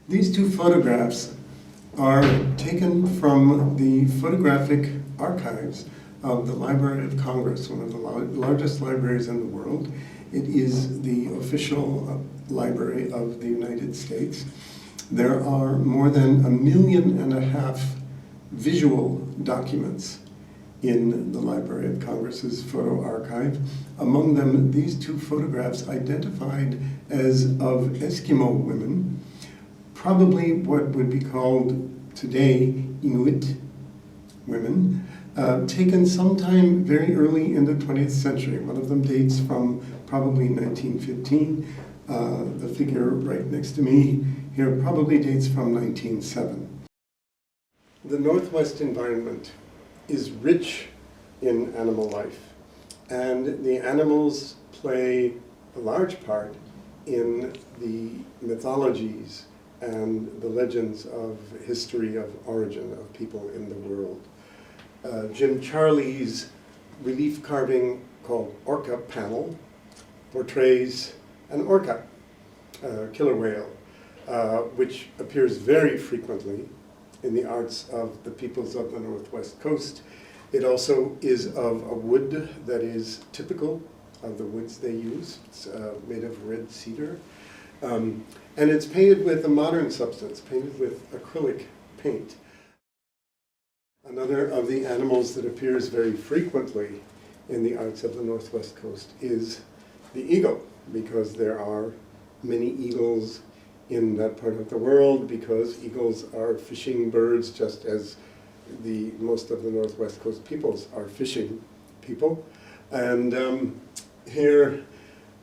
These two photographs are taken from the photographic archives of the Library of Congress, one of the largest libraries in the world. It is the official library of the United States. There are more than 1.5 million visual documents in the Library of Congress's photo archive. Among them, these two photographs identified as of Eskimo women, probably what would be called today Inuit women, taken sometime very early in the 20th century. One of them dates from probably 1915. The figure right next to me here probably dates from 1907. The Northwest environment is rich in animal life, and the animals play a large part in the mythologies and the legends of history of origin of people in the world. Jim Charlie's relief carving called Orca Panel portrays an orca, killer whale, which appears very frequently in the arts of the peoples of the Northwest Coast. It also is of a wood that is typical of the woods they use. It's made of red cedar. And it's painted with a modern substance, painted with acrylic paint. Another of the animals that appears very frequently in the arts of the Northwest Coast is the eagle, because there are many eagles in that part of the world, because eagles are fishing birds just as most of the Northwest Coast peoples are fishing people. And here,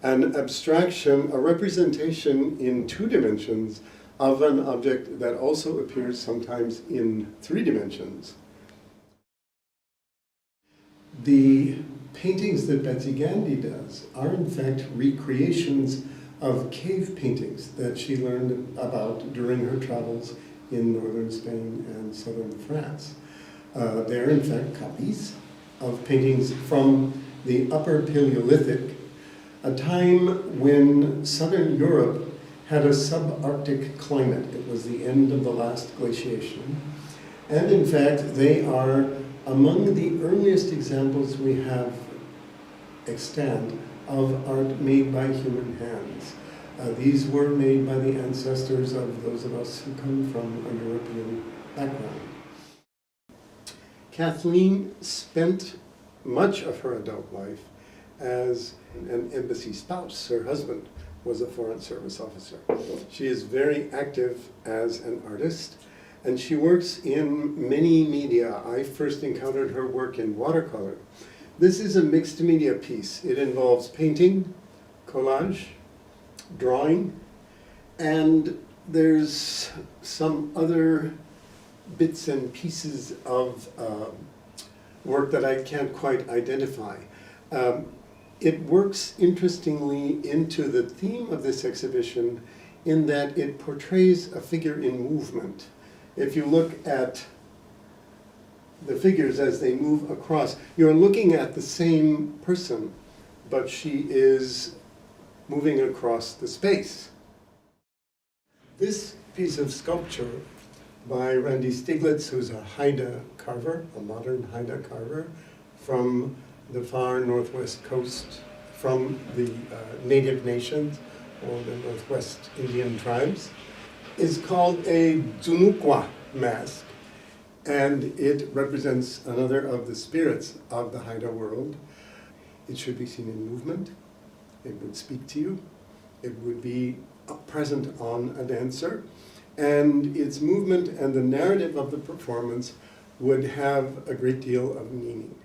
an abstraction, a representation in 2 dimensions of an object that also appears sometimes in 3 dimensions. The paintings that Betsy Gandy does are in fact recreations of cave paintings that she learned about during her travels in northern Spain and southern France. They're in fact copies of paintings from the Upper Paleolithic, a time when southern Europe had a subarctic climate. It was the end of the last glaciation. And in fact, they are among the earliest examples we have extant of art made by human hands. These were made by the ancestors of those of us who come from a European background. Kathleen spent much of her adult life as an embassy spouse. Her husband was a Foreign Service officer. She is very active as an artist, and she works in many media. I first encountered her work in watercolor. This is a mixed media piece. It involves painting, collage, drawing, and there's some other bits and pieces of work that I can't quite identify. It works interestingly into the theme of this exhibition in that it portrays a figure in movement. If you look at the figures as they move across, you're looking at the same person, but she is moving across the space. This piece of sculpture by Randy Stiglitz, who's a Haida carver, a modern Haida carver from the far Northwest Coast, from the native nations or the Northwest Indian tribes, is called a Zunukwa mask. And it represents another of the spirits of the Haida world. It should be seen in movement. It would speak to you. It would be present on a dancer. And its movement and the narrative of the performance would have a great deal of meaning.